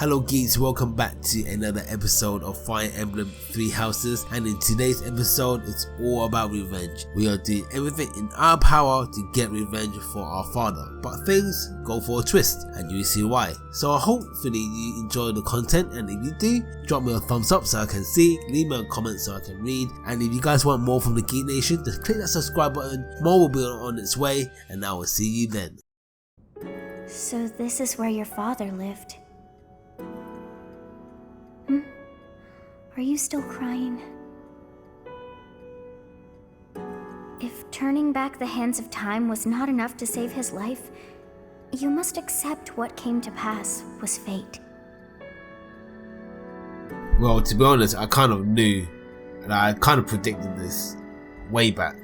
Hello geeks, welcome back to another episode of Fire Emblem 3 Houses, and in today's episode it's all about revenge. We are doing everything in our power to get revenge for our father, but things go for a twist and you will see why. So hopefully you enjoy the content, and if you do, drop me a thumbs up so I can see, leave me a comment so I can read, and if you guys want more from the Geek Nation, just click that subscribe button. More will be on its way, and I will see you then. So this is where your father lived. Are you still crying? If turning back the hands of time was not enough to save his life, you must accept what came to pass was fate. Well, to be honest, I kind of knew, and I kind of predicted this way back.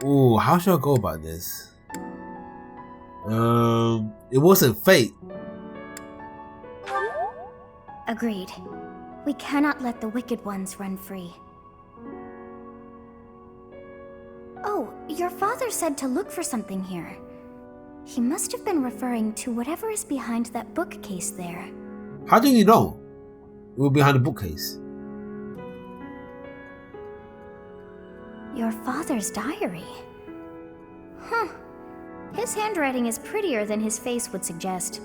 Ooh, how should I go about this? It wasn't fate. Agreed. We cannot let the wicked ones run free. Oh, your father said to look for something here. He must have been referring to whatever is behind that bookcase there. How do you know it was behind the bookcase? Your father's diary. Huh. His handwriting is prettier than his face would suggest.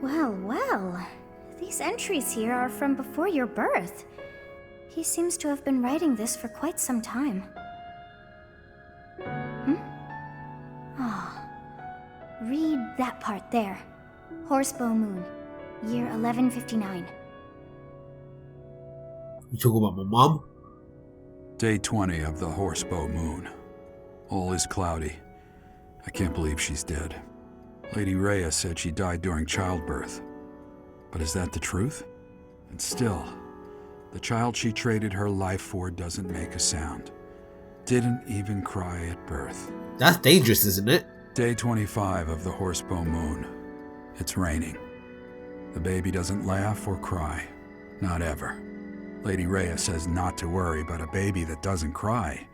Well. These entries here are from before your birth. He seems to have been writing this for quite some time. Read that part there. Horsebow Moon, year 1159. You talk about my mom? Day 20 of the Horsebow Moon. All is cloudy. I can't believe she's dead. Lady Rhea said she died during childbirth. But is that the truth? And still, the child she traded her life for doesn't make a sound. Didn't even cry at birth. That's dangerous, isn't it? Day 25 of the Horsebow Moon. It's raining. The baby doesn't laugh or cry. Not ever. Lady Rhea says not to worry, but a baby that doesn't cry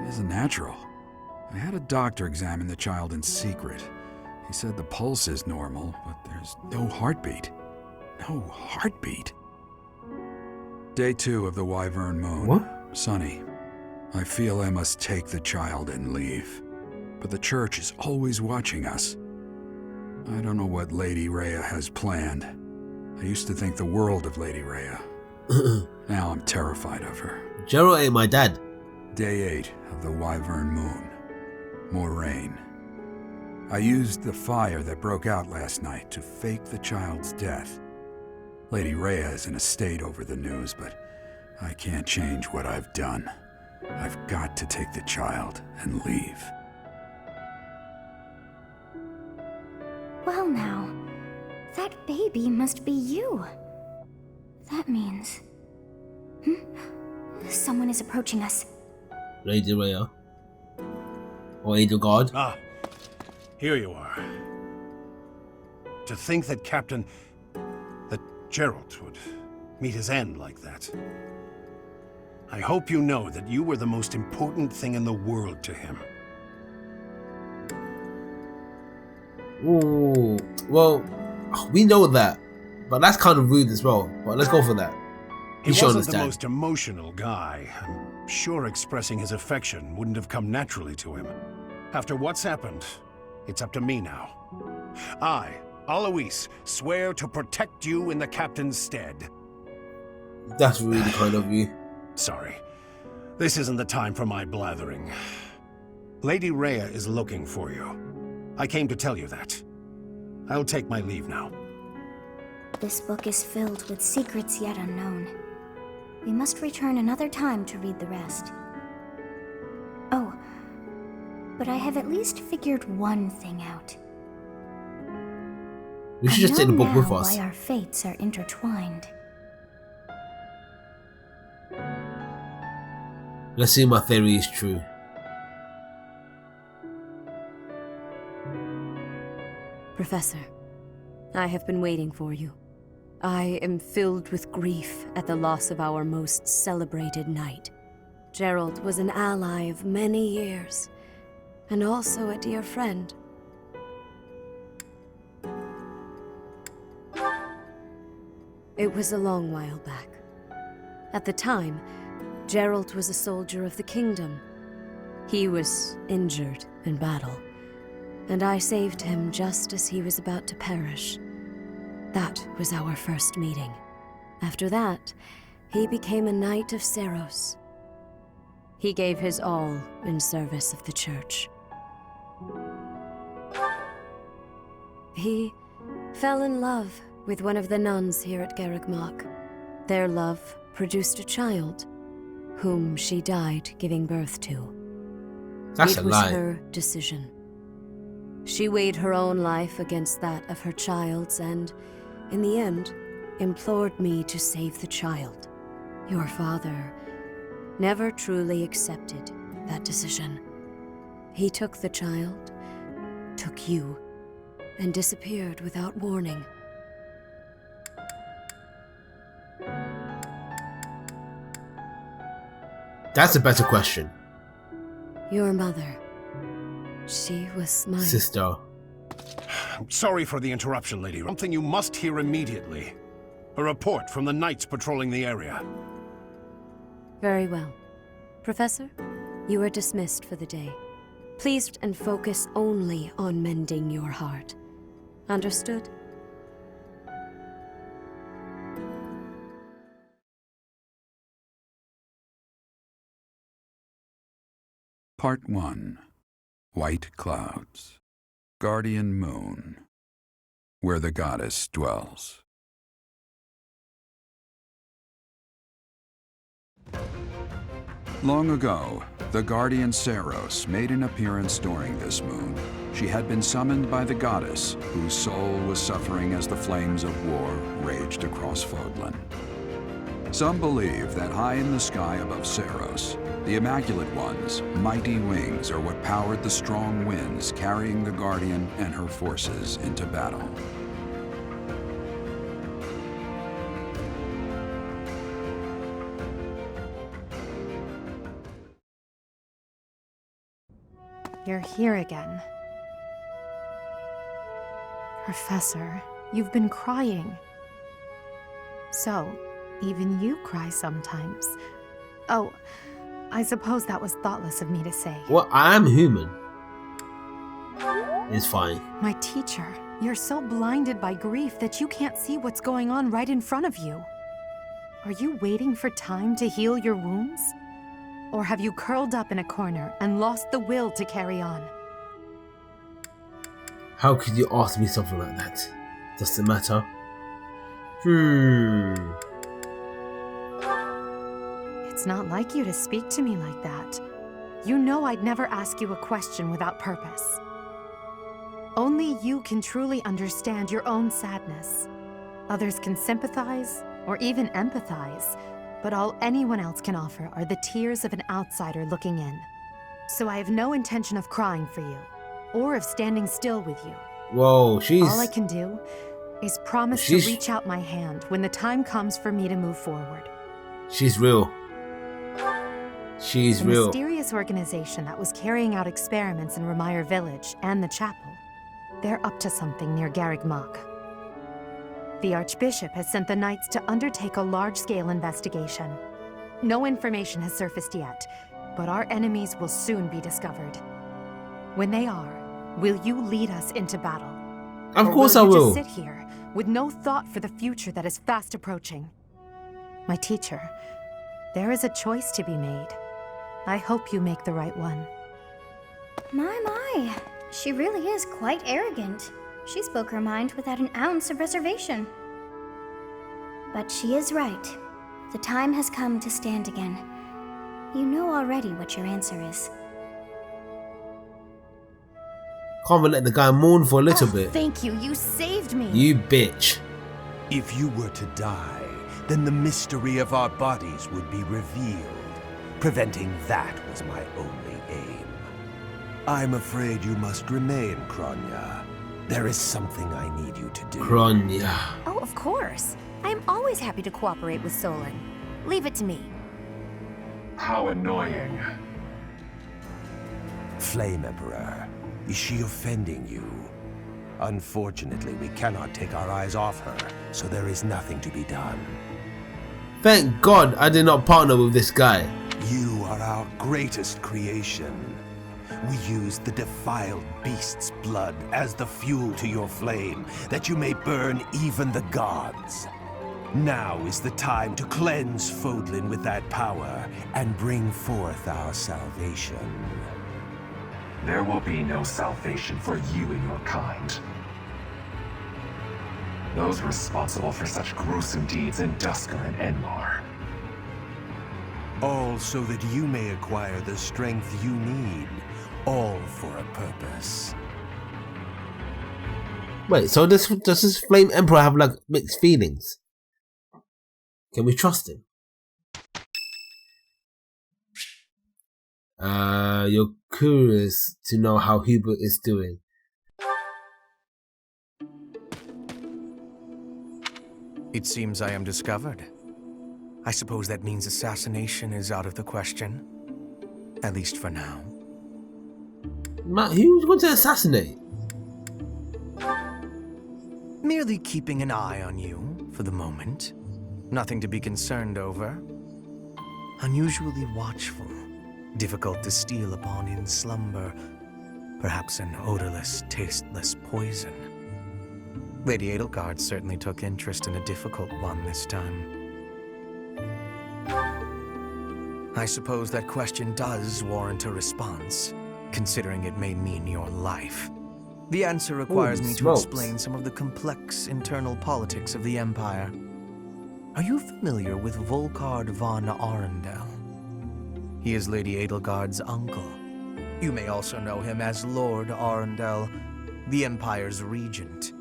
isn't natural. I had a doctor examine the child in secret. He said the pulse is normal, but there's no heartbeat. No heartbeat. Day 2 of the Wyvern Moon. What? Sunny. I feel I must take the child and leave. But the church is always watching us. I don't know what Lady Rhea has planned. I used to think the world of Lady Rhea. Now I'm terrified of her. Gerald ain't my dad. Day 8 of the Wyvern Moon. More rain. I used the fire that broke out last night to fake the child's death. Lady Rhea is in a state over the news, but I can't change what I've done. I've got to take the child and leave. Well now, that baby must be you. That means... Someone is approaching us. Lady Rhea. Or Angel God. Ah, here you are. To think that Gerald would meet his end like that. I hope you know that you were the most important thing in the world to him. Ooh, well, we know that, but that's kind of rude as well. But let's go for that. He wasn't the most emotional guy. I'm sure expressing his affection wouldn't have come naturally to him. After what's happened, it's up to me now. I, Alois, swear to protect you in the captain's stead. That's really kind of you. Sorry. This isn't the time for my blathering. Lady Rhea is looking for you. I came to tell you that. I'll take my leave now. This book is filled with secrets yet unknown. We must return another time to read the rest. Oh, but I have at least figured one thing out. We should just take the book with us. Why our fates are intertwined. Let's see if my theory is true. Professor, I have been waiting for you. I am filled with grief at the loss of our most celebrated knight. Gerald was an ally of many years, and also a dear friend. It was a long while back. At the time, Gerald was a soldier of the kingdom. He was injured in battle, and I saved him just as he was about to perish. That was our first meeting. After that, he became a knight of Seiros. He gave his all in service of the church. He fell in love with one of the nuns here at Garreg Mach. Their love produced a child, whom she died giving birth to. That's a lie. It was her decision. She weighed her own life against that of her child's and, in the end, implored me to save the child. Your father never truly accepted that decision. He took the child, took you, and disappeared without warning. That's a better question. Your mother. She was my Sister. Sorry for the interruption, lady. Something you must hear immediately. A report from the knights patrolling the area. Very well. Professor, you are dismissed for the day. Please and focus only on mending your heart. Understood? Part 1. White Clouds. Guardian Moon. Where the goddess dwells. Long ago, the guardian Seiros made an appearance during this moon. She had been summoned by the goddess, whose soul was suffering as the flames of war raged across Fódlan. Some believe that high in the sky above Seiros, the Immaculate One's mighty wings are what powered the strong winds carrying the Guardian and her forces into battle. You're here again. Professor, you've been crying. So, even you cry sometimes. Oh, I suppose that was thoughtless of me to say. Well, I am human. It's fine. My teacher, you're so blinded by grief that you can't see what's going on right in front of you. Are you waiting for time to heal your wounds? Or have you curled up in a corner and lost the will to carry on? How could you ask me something like that? Does it matter? It's not like you to speak to me like that. You know I'd never ask you a question without purpose. Only you can truly understand your own sadness. Others can sympathize, or even empathize, but all anyone else can offer are the tears of an outsider looking in. So I have no intention of crying for you, or of standing still with you. Whoa, All I can do is promise to reach out my hand when the time comes for me to move forward. She's real. She's real. The mysterious organization that was carrying out experiments in Remire Village and the chapel, they're up to something near Garreg Mach. The Archbishop has sent the Knights to undertake a large-scale investigation. No information has surfaced yet, but our enemies will soon be discovered. When they are, will you lead us into battle? Of course I will. will. You just sit here with no thought for the future that is fast approaching? My teacher, there is a choice to be made. I hope you make the right one. My. She really is quite arrogant. She spoke her mind without an ounce of reservation. But she is right. The time has come to stand again. You know already what your answer is. Can't even let the guy mourn for a little bit. Thank you. You saved me. You bitch. If you were to die, then the mystery of our bodies would be revealed. Preventing that was my only aim. I'm afraid you must remain, Kronya. There is something I need you to do. Kronya. Oh, of course. I am always happy to cooperate with Fódlan. Leave it to me. How annoying. Flame Emperor, is she offending you? Unfortunately, we cannot take our eyes off her, so there is nothing to be done. Thank God I did not partner with this guy. You are our greatest creation. We use the defiled beast's blood as the fuel to your flame, that you may burn even the gods. Now is the time to cleanse Fódlan with that power and bring forth our salvation. There will be no salvation for you and your kind. Those responsible for such gruesome deeds in Duscur and Enmar. All so that you may acquire the strength you need, all for a purpose. Wait, so does this Flame Emperor have like mixed feelings? Can we trust him? You're curious to know how Hubert is doing. It seems I am discovered. I suppose that means assassination is out of the question. At least for now. Matt, who are you going to assassinate? Merely keeping an eye on you for the moment. Nothing to be concerned over. Unusually watchful. Difficult to steal upon in slumber. Perhaps an odorless, tasteless poison. Lady Edelgard certainly took interest in a difficult one this time. I suppose that question does warrant a response, considering it may mean your life. The answer requires me to explain some of the complex internal politics of the Empire. Are you familiar with Volkard von Arundel? He is Lady Edelgard's uncle. You may also know him as Lord Arundel, the Empire's regent.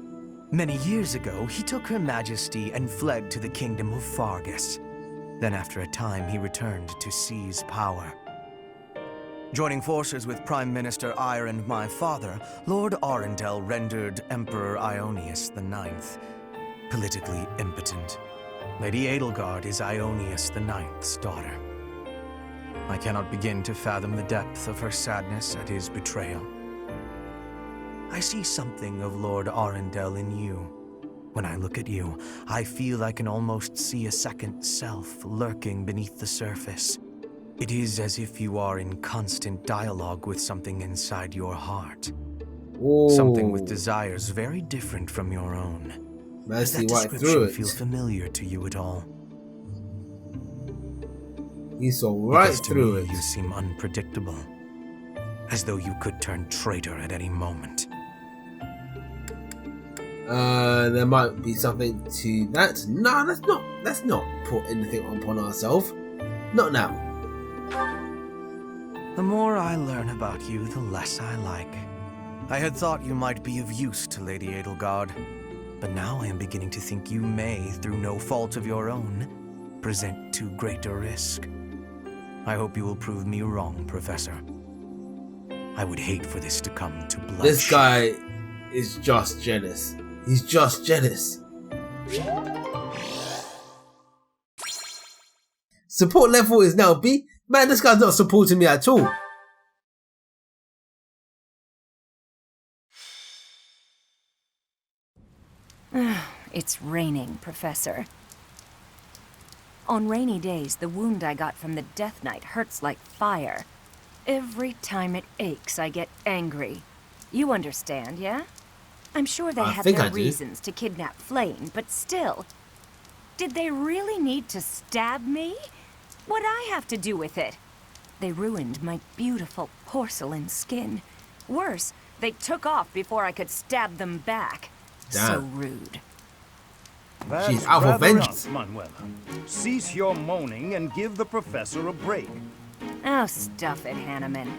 Many years ago, he took Her Majesty and fled to the Kingdom of Fargus. Then after a time, he returned to seize power. Joining forces with Prime Minister Eyre and my father, Lord Arundel rendered Emperor Ionius IX politically impotent. Lady Edelgard is Ionius IX's daughter. I cannot begin to fathom the depth of her sadness at his betrayal. I see something of Lord Arundel in you. When I look at you, I feel I can almost see a second self lurking beneath the surface. It is as if you are in constant dialogue with something inside your heart. Whoa. Something with desires very different from your own. Does that description feel familiar to you at all? He saw right through it. You seem unpredictable. As though you could turn traitor at any moment. There might be something to that. No, let's not put anything upon ourselves. Not now. The more I learn about you, the less I like. I had thought you might be of use to Lady Edelgard, but now I am beginning to think you may, through no fault of your own, present too great a risk. I hope you will prove me wrong, Professor. I would hate for this to come to bloodshed. This guy is just jealous. He's just jealous. Support level is now B. Man, this guy's not supporting me at all. It's raining, Professor. On rainy days, the wound I got from the Death Knight hurts like fire. Every time it aches, I get angry. You understand, yeah? I'm sure they have their reasons to kidnap Flame, but still. Did they really need to stab me? What'd I have to do with it? They ruined my beautiful porcelain skin. Worse, they took off before I could stab them back. Damn. So rude. She's out for vengeance. Manuela. Cease your moaning and give the professor a break. Oh, stuff it, Hanneman.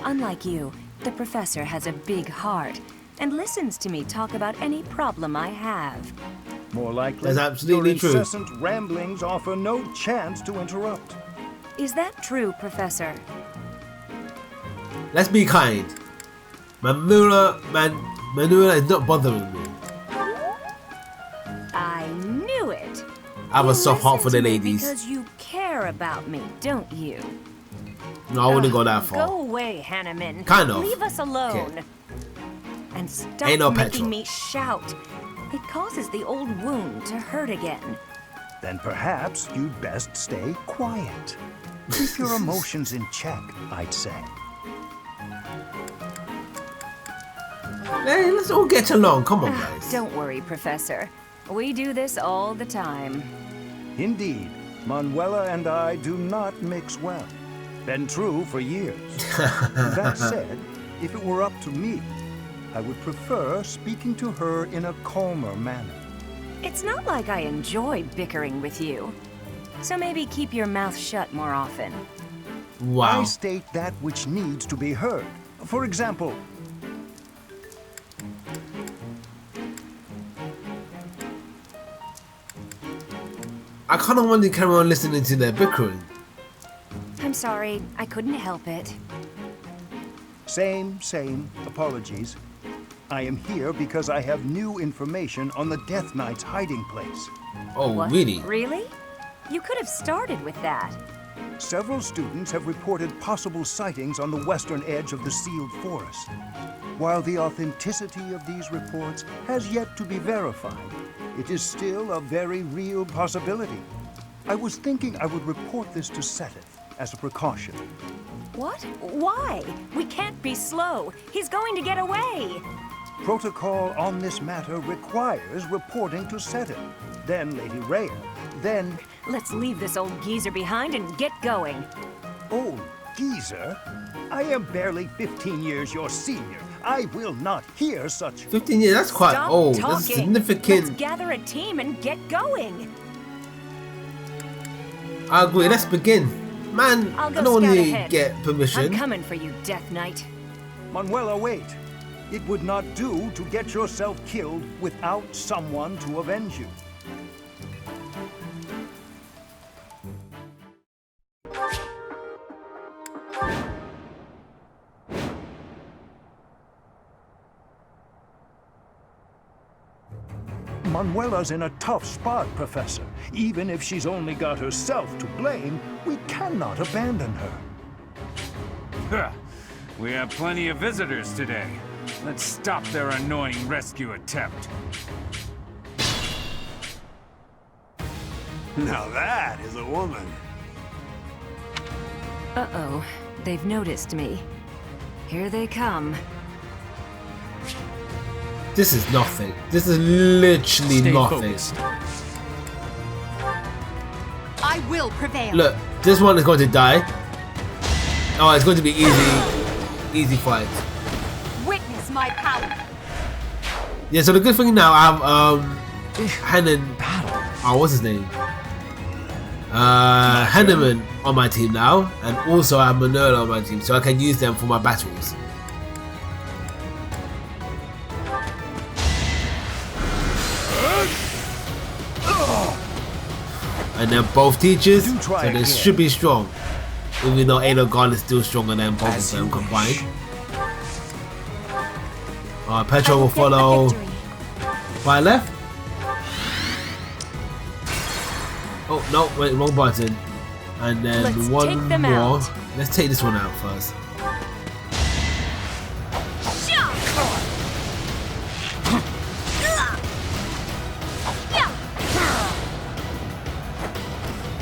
Unlike you, the professor has a big heart and listens to me talk about any problem I have. More likely, that's absolutely your true. incessant ramblings offer no chance to interrupt. Is that true, Professor? Let's be kind. Manuela is not bothering me. I knew it. I have a soft heart for the ladies. Because you care about me, don't you? No, I wouldn't go that far. Go away, Hanneman. Kind of. Leave us alone. Okay. And stop Ain't no making petrol. me shout. It causes the old wound to hurt again. Then perhaps you'd best stay quiet. Keep your emotions in check, I'd say. Hey, let's all get along. Come on, guys. Don't worry, Professor. We do this all the time. Indeed, Manuela and I do not mix well. Been true for years. That said, if it were up to me, I would prefer speaking to her in a calmer manner. It's not like I enjoy bickering with you. So maybe keep your mouth shut more often. Wow. I state that which needs to be heard. For example, I kind of want to carry on listening to their bickering. I'm sorry, I couldn't help it. same. Apologies. I am here because I have new information on the Death Knight's hiding place. Oh, What? really? Really? You could have started with that. Several students have reported possible sightings on the western edge of the sealed forest. While the authenticity of these reports has yet to be verified, it is still a very real possibility. I was thinking I would report this to Seteth as a precaution. What? Why? We can't be slow. He's going to get away. Protocol on this matter requires reporting to Seteth, then Lady Rhea, then... Let's leave this old geezer behind and get going. Old geezer? I am barely 15 years your senior. I will not hear such... 15 years, that's quite Stop old. talking. That's significant. Let's gather a team and get going. I agree, let's begin. Man, I'll I go don't want scout to ahead. get permission. I'm coming for you, Death Knight. Manuela, wait. It would not do to get yourself killed without someone to avenge you. Manuela's in a tough spot, Professor. Even if she's only got herself to blame, we cannot abandon her. We have plenty of visitors today. Let's stop their annoying rescue attempt. Now that is a woman. Uh-oh. They've noticed me. Here they come. This is nothing. This is literally Stay nothing. focused. I will prevail. Look, this one is going to die. Oh, it's going to be easy fight. Witness my power. Yeah, so the good thing now I have Hannon. Oh, what's his name? Hanneman on my team now, and also I have Manuela on my team, so I can use them for my battles. And they're both teachers, so they should be strong. Even though Ada God is still stronger than both of them combined. Petra will follow. Fire left. Oh no, wait, wrong button. And then Let's one take them more. out. Let's take this one out first.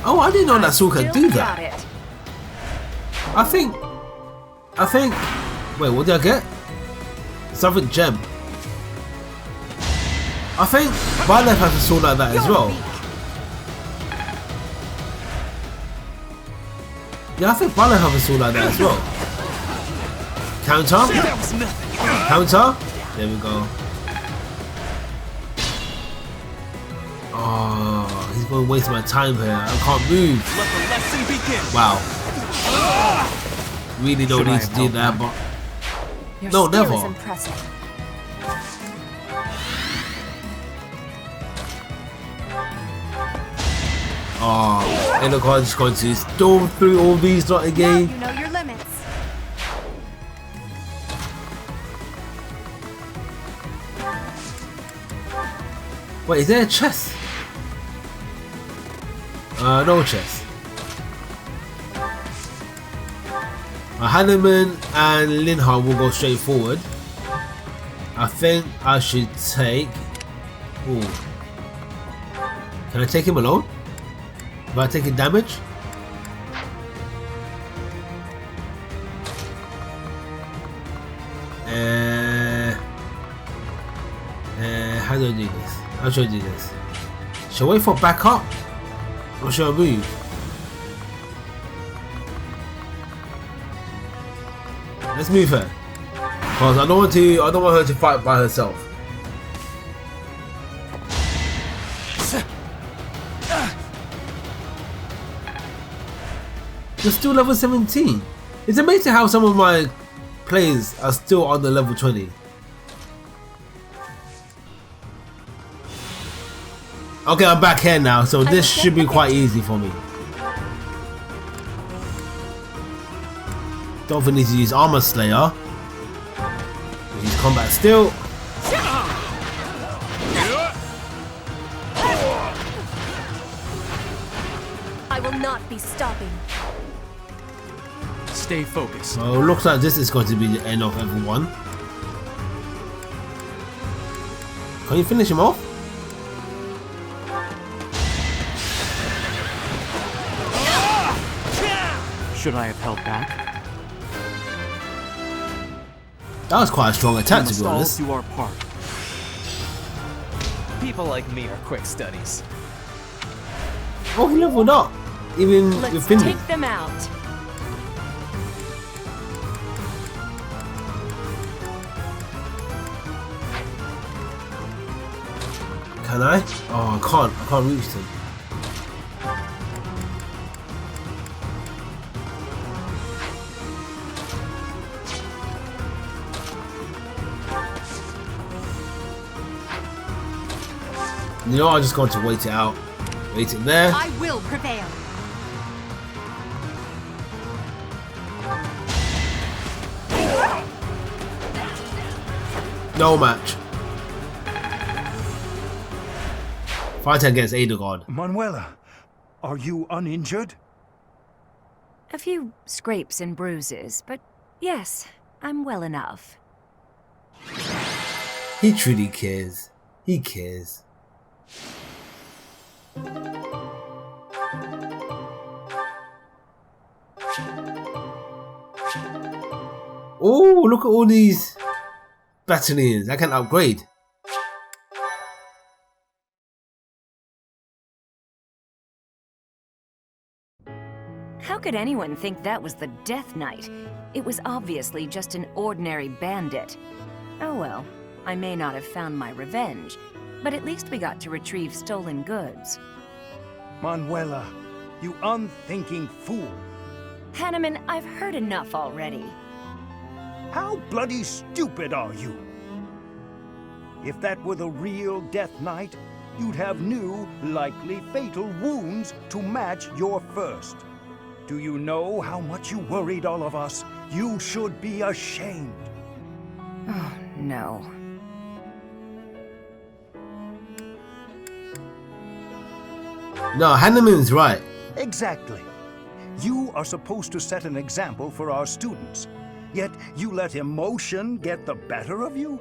Oh, I didn't know that sword could do that. I think. Wait, what did I get? Something gem. I think Violet has a sword like that as well. Yeah, I think Violet has a sword like that as well. Counter. Counter. There we go. Oh, he's going to waste my time here. I can't move. Wow. Really don't need to do that, but Your no, skill never. is impressive. Oh, and look, I'm just going to storm through all these not again. Now you know your limits. Wait, is there a chest? No chest. Hanneman and Linhardt will go straight forward. I think I should take... Ooh. Can I take him alone? Am I taking damage? How do I do this? How should I do this? Should I wait for backup? Or should I move? Let's move her. Cause I don't want her to fight by herself. You're still level 17. It's amazing how some of my players are still on the level 20. Okay, I'm back here now, so this should be quite easy for me. Don't think I need to use Armor Slayer. Use Combat Steel. I will not be stopping. Stay focused. So it looks like this is going to be the end of everyone. Can you finish him off? Should I have held back? That was quite a strong attack, to be honest. Do our part. People like me are quick studies. Oh, he leveled up. Even Let's with take them out. Can I? Oh, I can't. I can't reach them. You know, I'm just going to wait it out. Wait it there. I will prevail. No match. Fighting against Adegard. Manuela, are you uninjured? A few scrapes and bruises, but yes, I'm well enough. He truly cares. He cares. Oh, look at all these battalions. I can upgrade. How could anyone think that was the Death Knight? It was obviously just an ordinary bandit. Oh well, I may not have found my revenge, but at least we got to retrieve stolen goods. Manuela, you unthinking fool. Hanneman, I've heard enough already. How bloody stupid are you? If that were the real Death Knight, you'd have new, likely fatal wounds to match your first. Do you know how much you worried all of us? You should be ashamed. Oh, no. No, Hanneman's right. Exactly. You are supposed to set an example for our students, yet you let emotion get the better of you?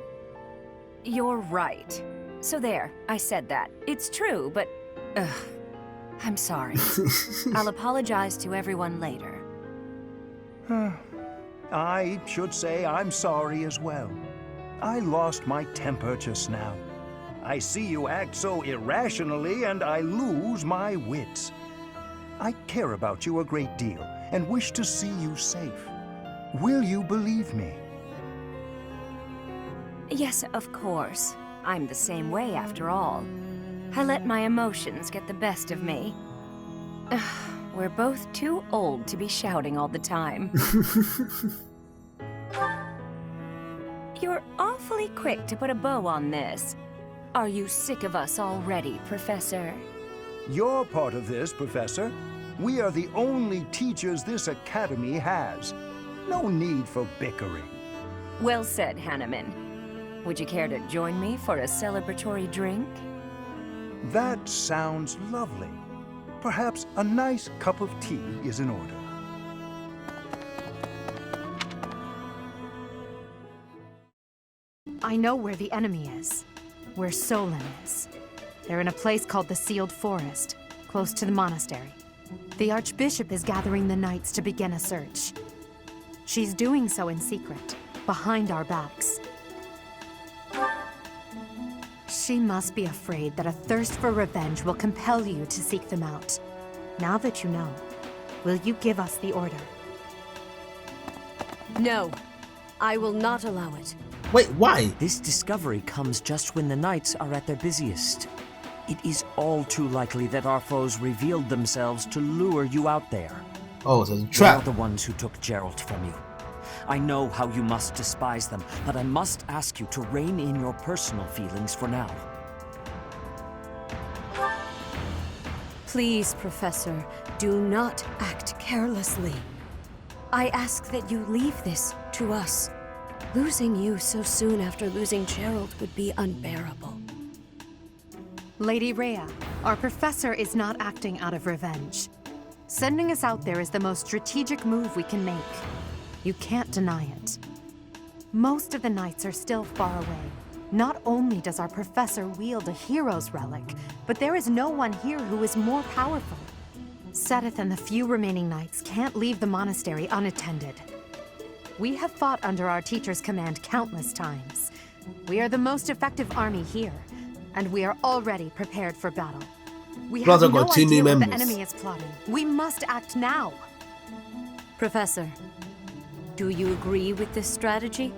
You're right. So there, I said that. It's true, but... I'm sorry. I'll apologize to everyone later. I should say I'm sorry as well. I lost my temper just now. I see you act so irrationally and I lose my wits. I care about you a great deal and wish to see you safe. Will you believe me? Yes, of course. I'm the same way after all. I let my emotions get the best of me. We're both too old to be shouting all the time. You're awfully quick to put a bow on this. Are you sick of us already, Professor? You're part of this, Professor. We are the only teachers this academy has. No need for bickering. Well said, Hanneman. Would you care to join me for a celebratory drink? That sounds lovely. Perhaps a nice cup of tea is in order. I know where the enemy is. Where Fódlan is. They're in a place called the Sealed Forest, close to the monastery. The Archbishop is gathering the knights to begin a search. She's doing so in secret, behind our backs. She must be afraid that a thirst for revenge will compel you to seek them out. Now that you know, will you give us the order? No, I will not allow it. Wait, why? This discovery comes just when the knights are at their busiest. It is all too likely that our foes revealed themselves to lure you out there. Oh, so it's a trap. They are the ones who took Geralt from you. I know how you must despise them, but I must ask you to rein in your personal feelings for now. Please, Professor, do not act carelessly. I ask that you leave this to us. Losing you so soon after losing Geralt would be unbearable. Lady Rhea, our professor is not acting out of revenge. Sending us out there is the most strategic move we can make. You can't deny it. Most of the knights are still far away. Not only does our professor wield a hero's relic, but there is no one here who is more powerful. Seteth and the few remaining knights can't leave the monastery unattended. We have fought under our teacher's command countless times. We are the most effective army here, and we are already prepared for battle. We have no idea what the enemy is plotting. We must act now. Professor, do you agree with this strategy?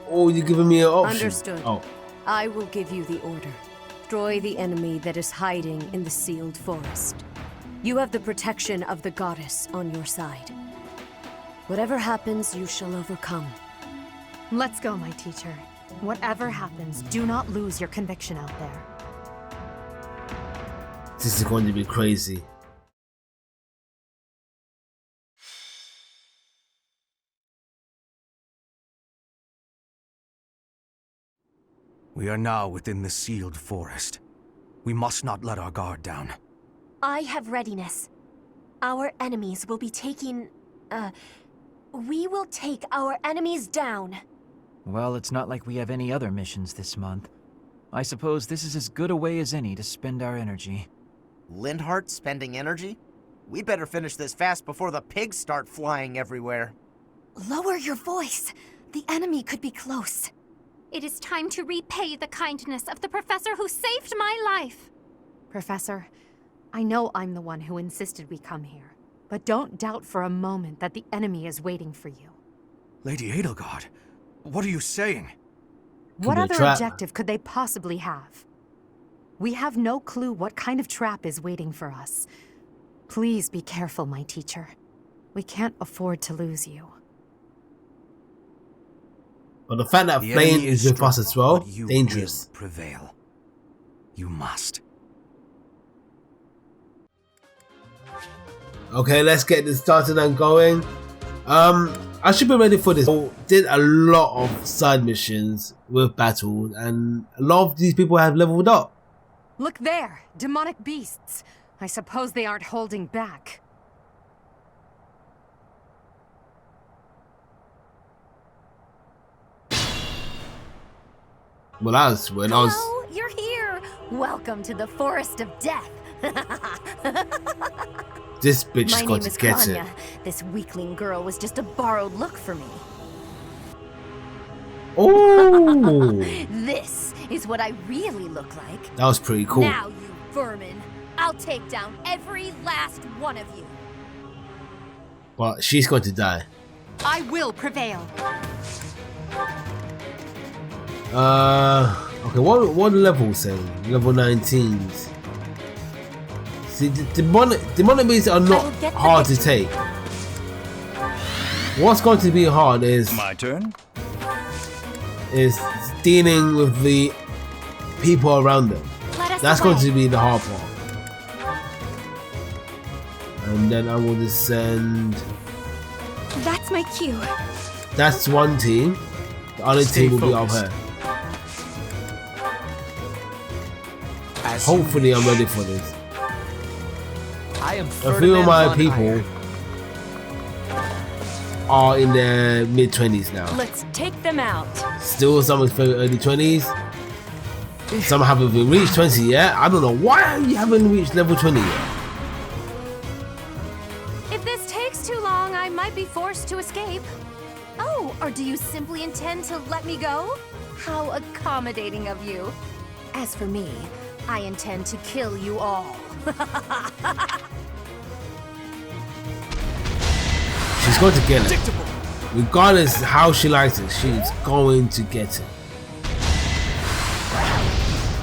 Oh, you're giving me an option. Understood. Oh. I will give you the order. Destroy the enemy that is hiding in the sealed forest. You have the protection of the goddess on your side. Whatever happens, you shall overcome. Let's go, my teacher. Whatever happens, do not lose your conviction out there. This is going to be crazy. We are now within the sealed forest. We must not let our guard down. I have readiness. Our enemies will be taking... we will take our enemies down. Well, it's not like we have any other missions this month. I suppose this is as good a way as any to spend our energy. Lindhart spending energy? We'd better finish this fast before the pigs start flying everywhere. Lower your voice. The enemy could be close. It is time to repay the kindness of the professor who saved my life. Professor, I know I'm the one who insisted we come here, but don't doubt for a moment that the enemy is waiting for you. Lady Edelgard, what are you saying? What other objective could they possibly have? We have no clue what kind of trap is waiting for us. Please be careful, my teacher. We can't afford to lose you. But the fact that Flame is with us as well, dangerous. Prevail. You must. Okay, let's get this started and going. I should be ready for this. I did a lot of side missions with battles, and a lot of these people have leveled up. Look there, demonic beasts. I suppose they aren't holding back. Well, that's when I was... Hello, you're here! Welcome to the Forest of Death! This bitch is going to get it. This weakling girl was just a borrowed look for me. Oh! This is what I really look like. That was pretty cool. Now, you vermin, I'll take down every last one of you. But she's going to die. I will prevail. Okay, what level say? Level 19s. See, the demonic beasts are not hard to take. What's going to be hard is... My turn? Is dealing with the people around them. That's going to be the hard part. And then I will just send... That's my cue. That's one team. The other team will be up here. Hopefully I'm ready for this. I am a few of my people are in their mid-20s now. Let's take them out. Still some of the early 20s. Some haven't even reached 20 yet. I don't know why you haven't reached level 20 yet. If this takes too long, I might be forced to escape. Oh, or do you simply intend to let me go? How accommodating of you. As for me, I intend to kill you all. She's going to get it. Regardless how she likes it, she's going to get it.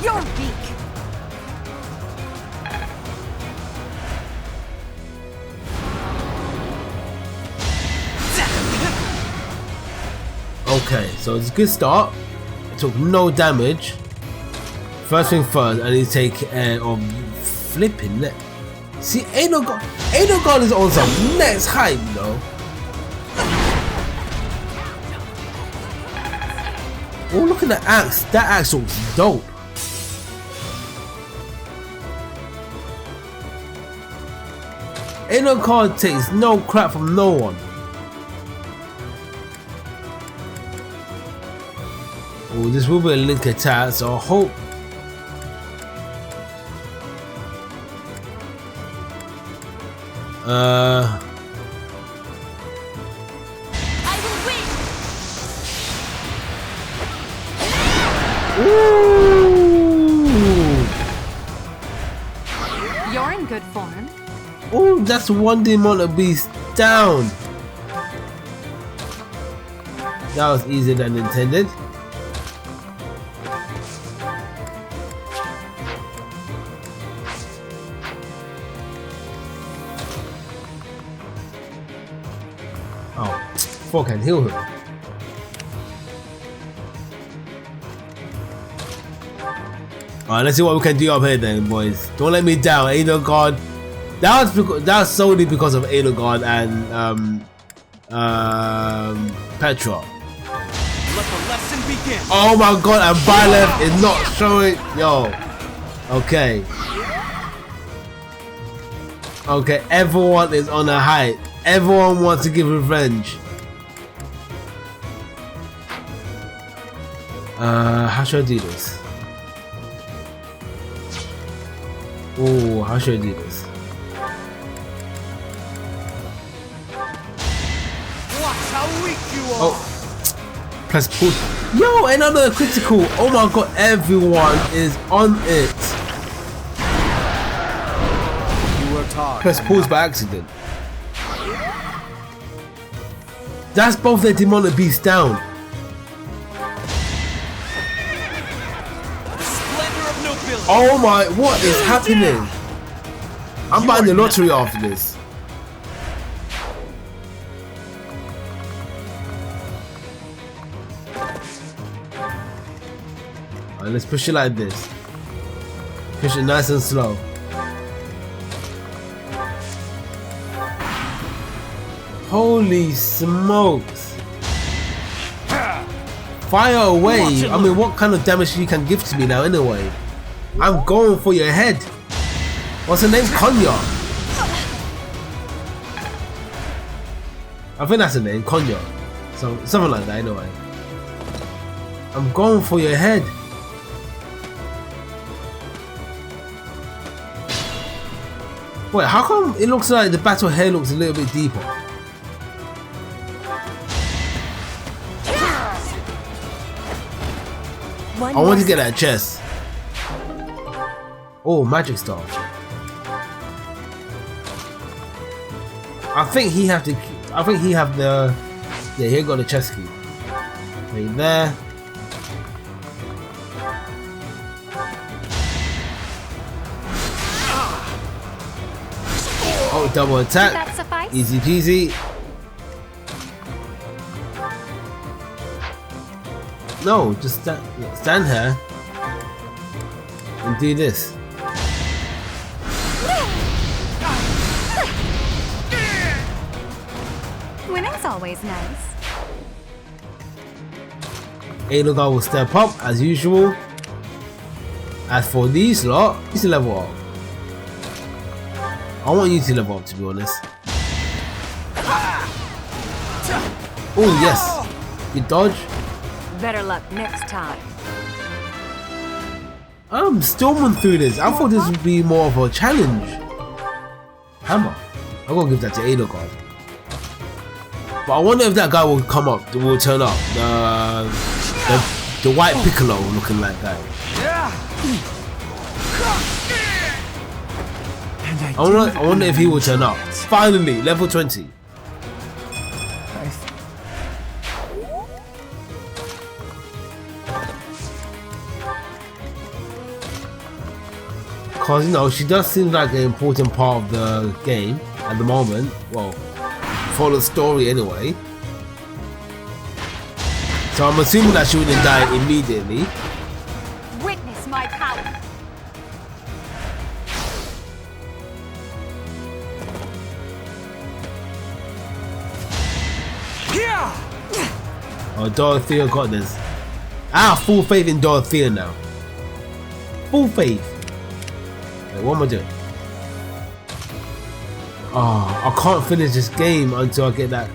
You're weak. Okay, so it's a good start. It took no damage. First thing first, I need to take flipping it. See, Eidolon is on some next hype, though. Oh, look at the axe. That axe looks dope. Eidolon takes no crap from no one. Oh, this will be a link attack, so I hope. I will win. Ooh. You're in good form. Oh, that's one demon beast down. That was easier than intended. Oh, 4 can heal him. Alright, let's see what we can do up here then, boys. Don't let me down, Eidolon. That was solely because of Eidolon and Petra. Let the lesson begin. Oh my god, and Byleth is not showing. Yo. Okay. Okay, everyone is on a height. Everyone wants to give revenge. How should I do this? Oh, how should I do this? Watch how weak you are. Oh, press push. Yo, another critical. Oh my god, everyone is on it. You worked hard. Press pause by accident. That's both their demonic beasts down. Oh my, what is happening? I'm buying the lottery after this. Alright, let's push it like this. Push it nice and slow. Holy smokes. Fire away. I mean, what kind of damage you can give to me now anyway? I'm going for your head. What's her name? Konya. I think that's her name, Konya. So something like that anyway. I'm going for your head. Wait, how come it looks like the battle here looks a little bit deeper? I want to get that chest. Oh, magic star. I think he have to. I think he have the. Yeah, he got the chest key. Right there. Oh, double attack. Easy peasy. No, just stand here and do this. Winning's always nice. Eidolon will step up as usual. As for these lot, you to level up. I want you to level up, to be honest. Oh yes. You dodge. Better luck next time. I'm storming through this. I thought this would be more of a challenge. Hammer. I'm gonna give that to Edelgard. But I wonder if that guy will come up, will turn up. The white Piccolo looking like guy. I wonder if he will turn up. Finally, level 20. Because, you know, she does seem like an important part of the game at the moment. Well, for the story anyway. So I'm assuming that she wouldn't die immediately. Witness my power. Oh, Dorothea got this. I have full faith in Dorothea now. Full faith. Wait, what am I doing? Oh, I can't finish this game until I get that.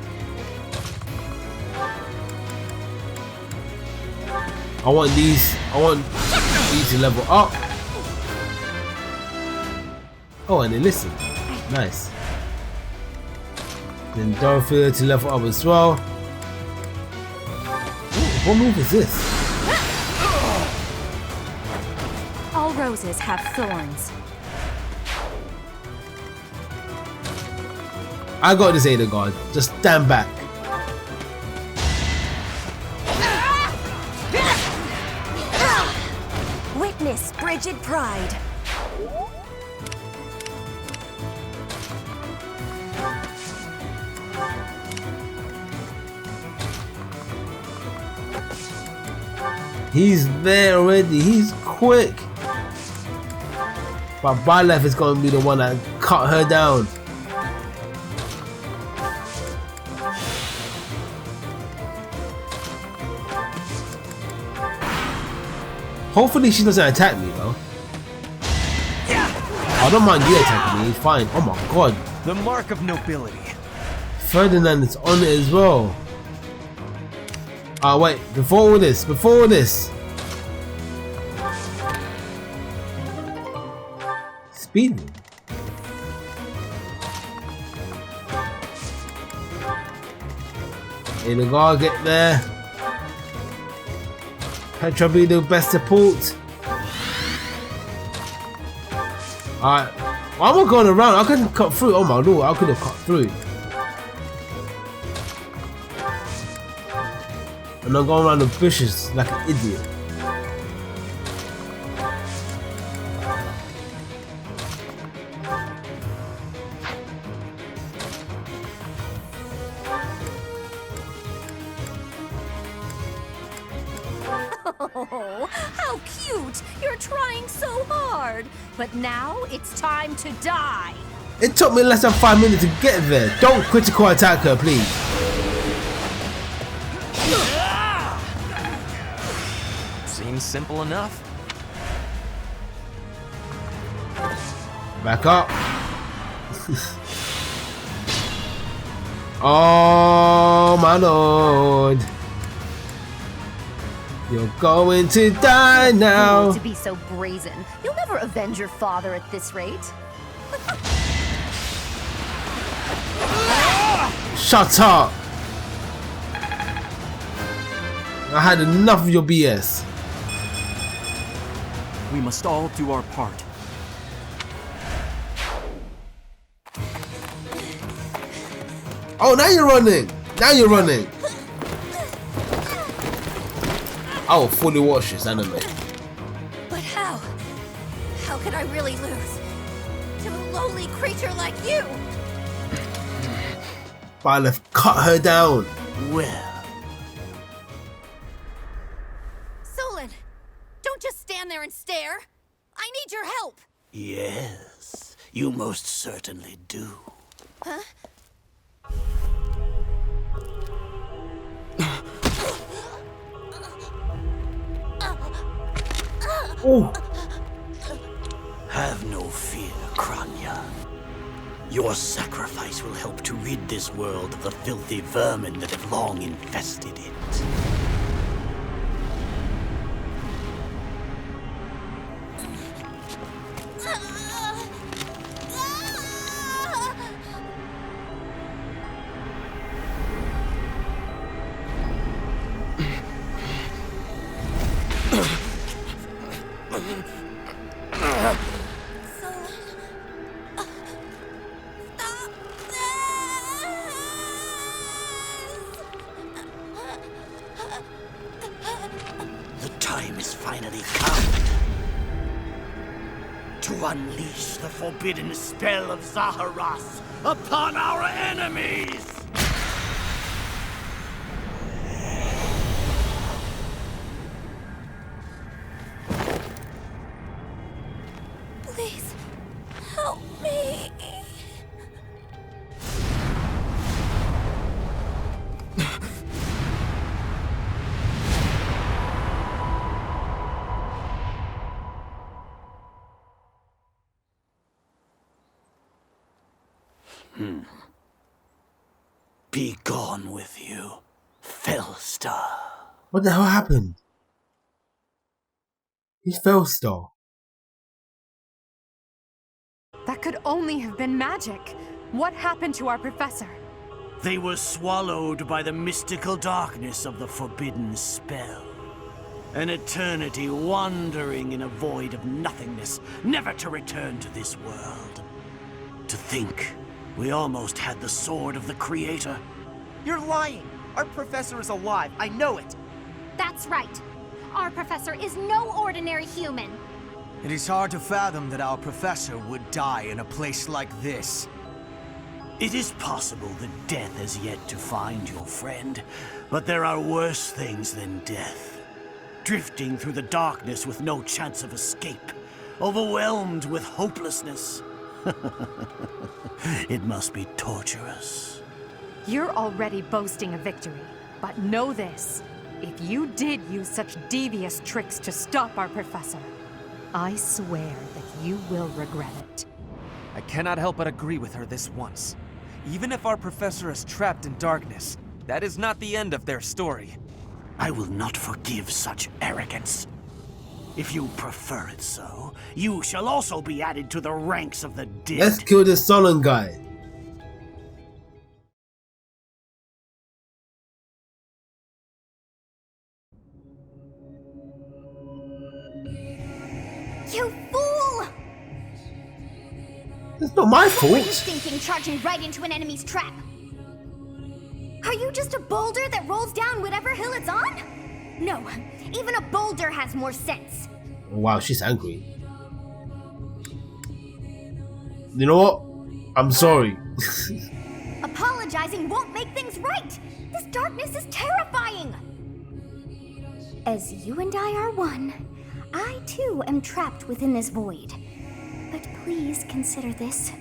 I want these to level up. Oh, and they listen. Nice. Then Dorothea to level up as well. Ooh, what move is this? All roses have thorns. I got this, Edelgard. Just stand back. Witness Brigid Pride. He's there already. He's quick. But Byleth is going to be the one that cut her down. Hopefully she doesn't attack me though. I don't mind you attacking me, it's fine. Oh my god. The mark of nobility. Ferdinand is on it as well. Ah wait, before all this. Speed. Edelgard get there. Petra be the best support. Alright. Why am I going around? I couldn't cut through. Oh my lord, I could have cut through. And I'm going around the bushes like an idiot. Oh, how cute! You're trying so hard. But now it's time to die. It took me less than 5 minutes to get there. Don't critical attack her, please. Seems simple enough. Back up. Oh my lord. You're going to die now. To be so brazen. You'll never avenge your father at this rate. Shut up. I had enough of your BS. We must all do our part. Oh, now you're running. I will fully watch this anime. But how? How could I really lose to a lowly creature like you? Byleth cut her down. Well. Solon, don't just stand there and stare. I need your help. Yes, you most certainly do. Huh? Oh. Have no fear, Kranya. Your sacrifice will help to rid this world of the filthy vermin that have long infested it. The time is finally come to unleash the forbidden spell of Zaharas upon our enemies! Please, help me. Be gone with you, Fellstar. What the hell happened? He's Fellstar. That could only have been magic. What happened to our professor? They were swallowed by the mystical darkness of the forbidden spell. An eternity wandering in a void of nothingness, never to return to this world. To think, we almost had the sword of the Creator. You're lying! Our professor is alive, I know it! That's right. Our professor is no ordinary human. It is hard to fathom that our professor would die in a place like this. It is possible that death has yet to find your friend, but there are worse things than death. Drifting through the darkness with no chance of escape, overwhelmed with hopelessness. It must be torturous. You're already boasting a victory, but know this. If you did use such devious tricks to stop our professor, I swear that you will regret it. I cannot help but agree with her this once. Even if our professor is trapped in darkness, that is not the end of their story. I will not forgive such arrogance. If you prefer it so, you shall also be added to the ranks of the dead. Let's kill this Solon guy. You fool! It's not my fault. What were you thinking, charging right into an enemy's trap? Are you just a boulder that rolls down whatever hill it's on? No, even a boulder has more sense. Wow, she's angry. You know what? I'm sorry. Apologizing won't make things right. This darkness is terrifying. As you and I are one, I too am trapped within this void. But please consider this.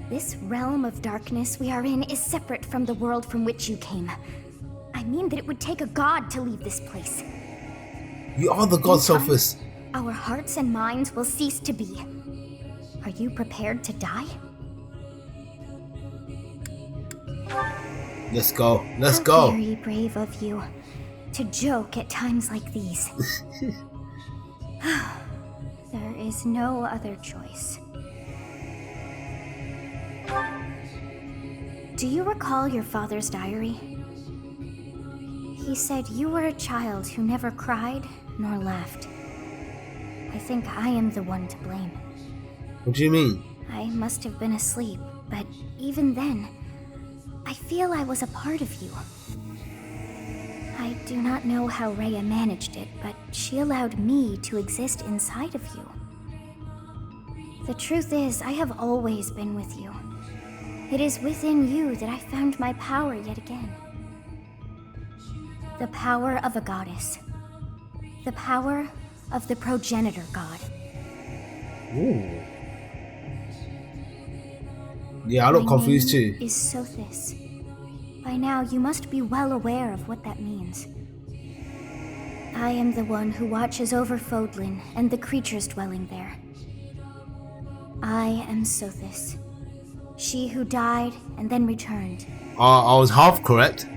This realm of darkness we are in is separate from the world from which you came. I mean that it would take a god to leave this place. You are the god, Sophus. Our hearts and minds will cease to be. Are you prepared to die? Let's go. Let's go. Very brave of you to joke at times like these. There is no other choice. Do you recall your father's diary? He said you were a child who never cried nor laughed. I think I am the one to blame. What do you mean? I must have been asleep, but even then, I feel I was a part of you. I do not know how Rhea managed it, but she allowed me to exist inside of you. The truth is, I have always been with you. It is within you that I found my power yet again. The power of a goddess. The power of the progenitor god. Ooh. Yeah, I look confused too. Is Sothis. By now, you must be well aware of what that means. I am the one who watches over Fódlan and the creatures dwelling there. I am Sothis, She who died and then returned. I was half correct.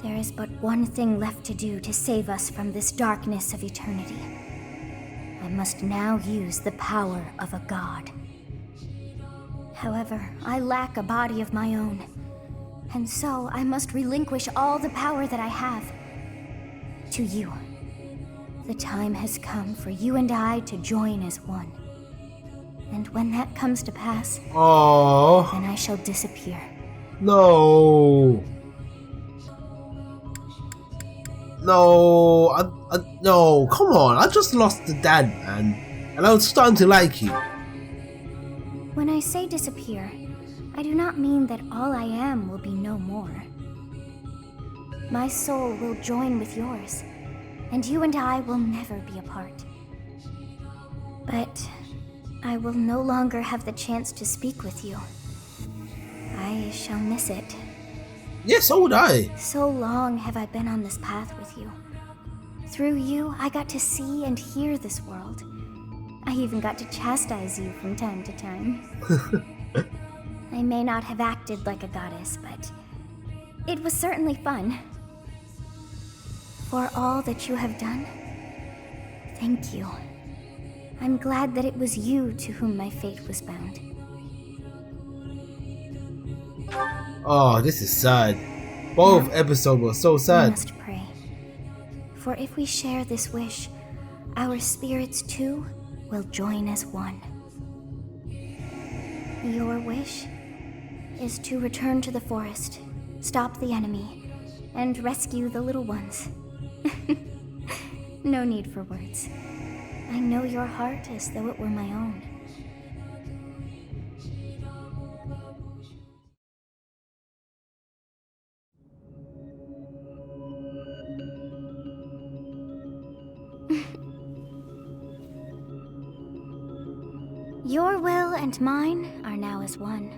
There is but one thing left to do to save us from this darkness of eternity. I must now use the power of a god. However, I lack a body of my own, and so I must relinquish all the power that I have to you. The time has come for you and I to join as one. And when that comes to pass, then I shall disappear. No. No, no, come on. I just lost the dad, man. And I was starting to like you. When I say disappear, I do not mean that all I am will be no more. My soul will join with yours, and you and I will never be apart. But I will no longer have the chance to speak with you. I shall miss it. Yes, so would I. So long have I been on this path with you. Through you, I got to see and hear this world. I even got to chastise you from time to time. I may not have acted like a goddess, but it was certainly fun. For all that you have done, thank you. I'm glad that it was you to whom my fate was bound. Oh, this is sad. Both episodes were so sad. We must pray. For if we share this wish, our spirits too will join as one. Your wish is to return to the forest, stop the enemy, and rescue the little ones. No need for words. I know your heart as though it were my own. Your will and mine are now as one.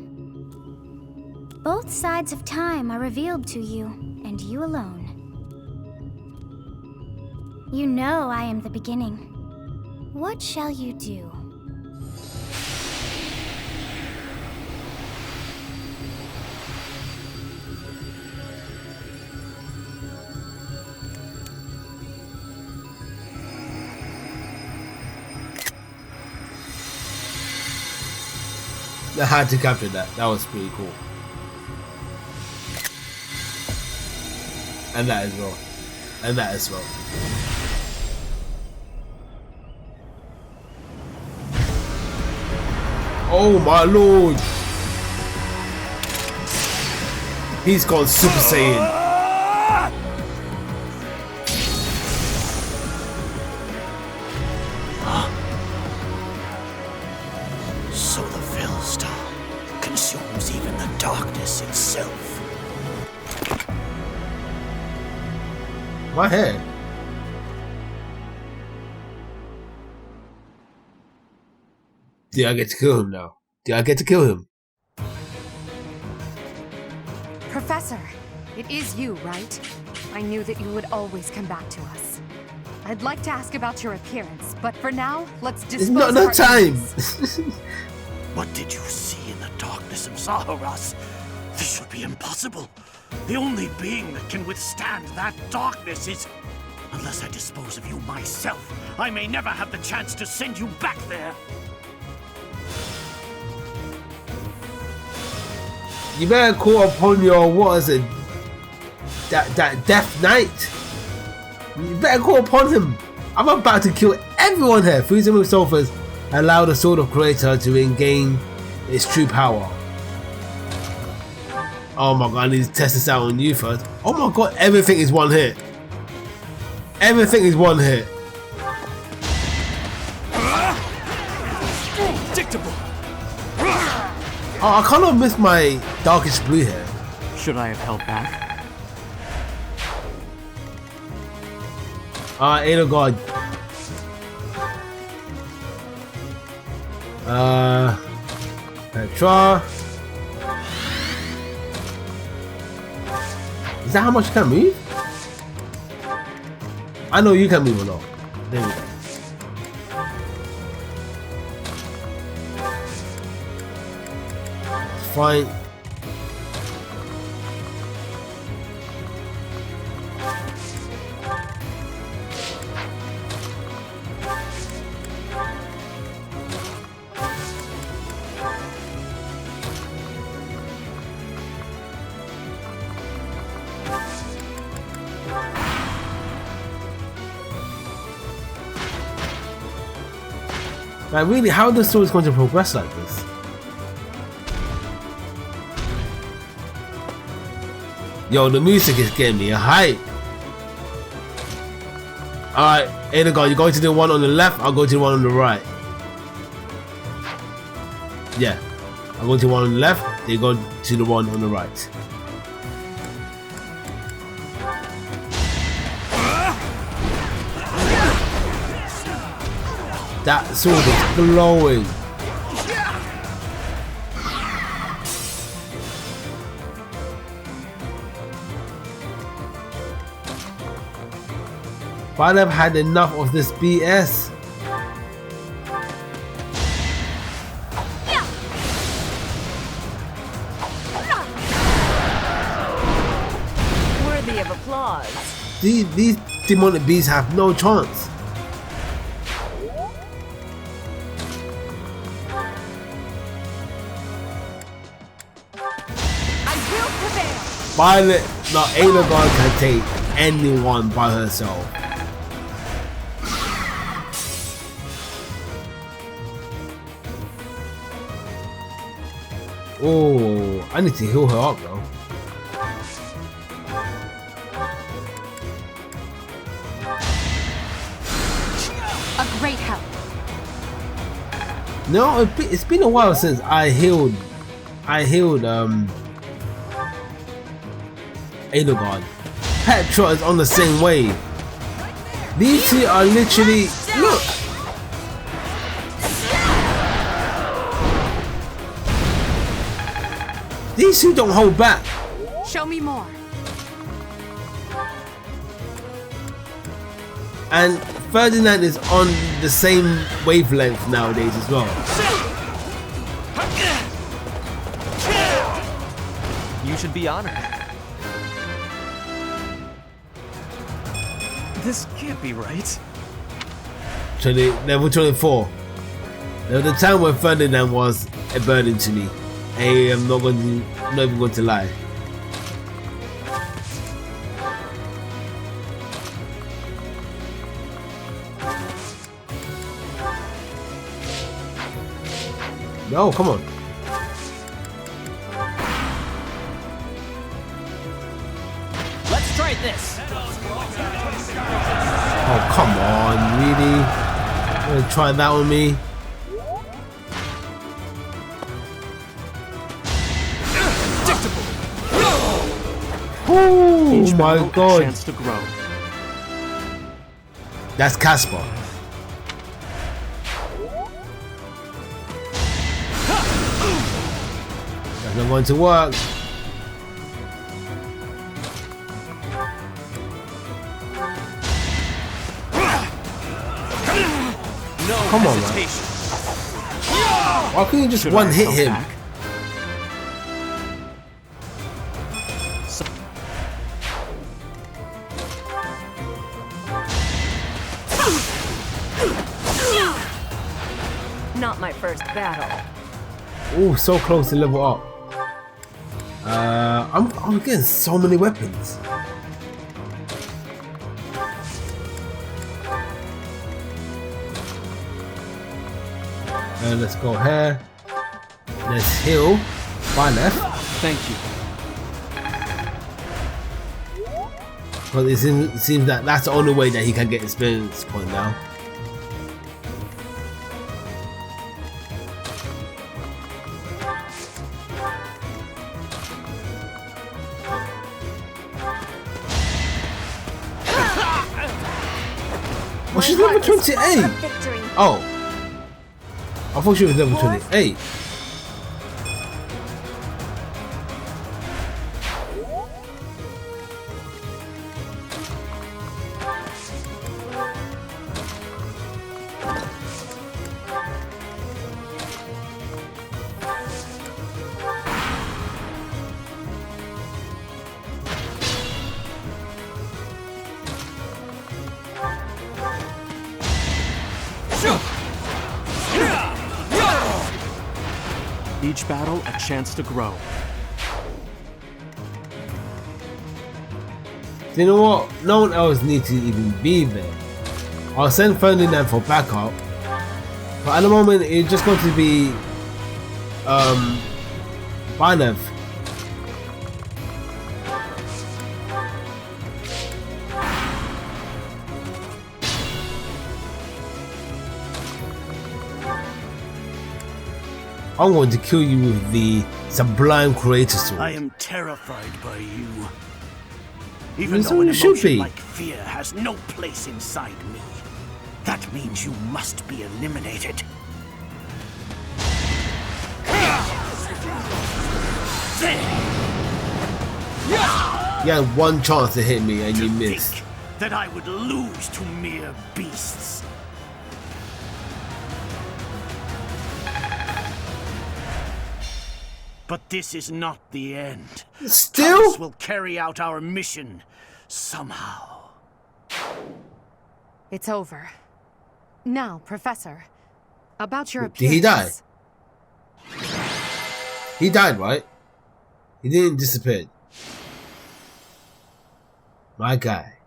Both sides of time are revealed to you, and you alone. You know I am the beginning. What shall you do? I had to capture that. That was pretty cool. And that as well. And that as well. Oh my lord! He's gone Super Saiyan. So the Fellstar consumes even the darkness itself. My hair. Do I get to kill him now? Do I get to kill him? Professor, it is you, right? I knew that you would always come back to us. I'd like to ask about your appearance, but for now, let's dispose of There's no time. What did you see in the darkness of Zaharas? This should be impossible. The only being that can withstand that darkness is... Unless I dispose of you myself, I may never have the chance to send you back there. You better call upon your, what is it? That Death Knight. You better call upon him. I'm about to kill everyone here. Freeze him with sofas. Allow the Sword of Creator to regain its true power. Oh my god, I need to test this out on you first. Oh my god, everything is one hit. Everything is one hit. Predictable. Oh, I kind of missed my darkish blue hair. Should I have held back? Ain't a god. Petra. Is that how much you can move? I know you can move a lot. There we go. fine. Like really, how are the stories going to progress like this? Yo, the music is getting me hype. Alright, Edagon, you're going to the one on the left, I'll go to the one on the right. Yeah, I'll go to the one on the left, they go to the one on the right. That sword is glowing. But I've had enough of this BS. Worthy of applause. These demonic beasts have no chance. Violet, no, Edagon can take anyone by herself. Oh, I need to heal her up though. A great help. No, it's been a while since I healed Edagon. Petra is on the same wave. These two are literally, look. These two don't hold back. Show me more. And Ferdinand is on the same wavelength nowadays as well. You should be honored. This can't be right. Level 24. There was a time when Ferdinand was a burden to me. I'm not even going to lie. No, come on. Let's try this. Oh, come on, really? You gonna try that on me? Oh my god. Chance to grow. That's Casper. That's not going to work. Come on, man. Why couldn't you just one hit him? Not my first battle. Oh, so close to level up. I'm getting so many weapons. Let's go here. Let's heal. By left. Thank you. But it seems that that's the only way that he can get experience point now. Oh, she's level 28. Oh. I thought she was level 28. Each battle a chance to grow. You know what? No one else needs to even be there. I'll send Ferdinand for backup, but at the moment it's just going to be Banev. I'm going to kill you with the Sublime Creator Sword. I am terrified by you. Even though an emotion like fear has no place inside me, that means you must be eliminated. You had one chance to hit me and you missed. That I would lose to mere beasts. But this is not the end. Still? Thomas will carry out our mission somehow. It's over. Now, Professor, about your Did he die? appearance. He died, right? He didn't disappear. My guy.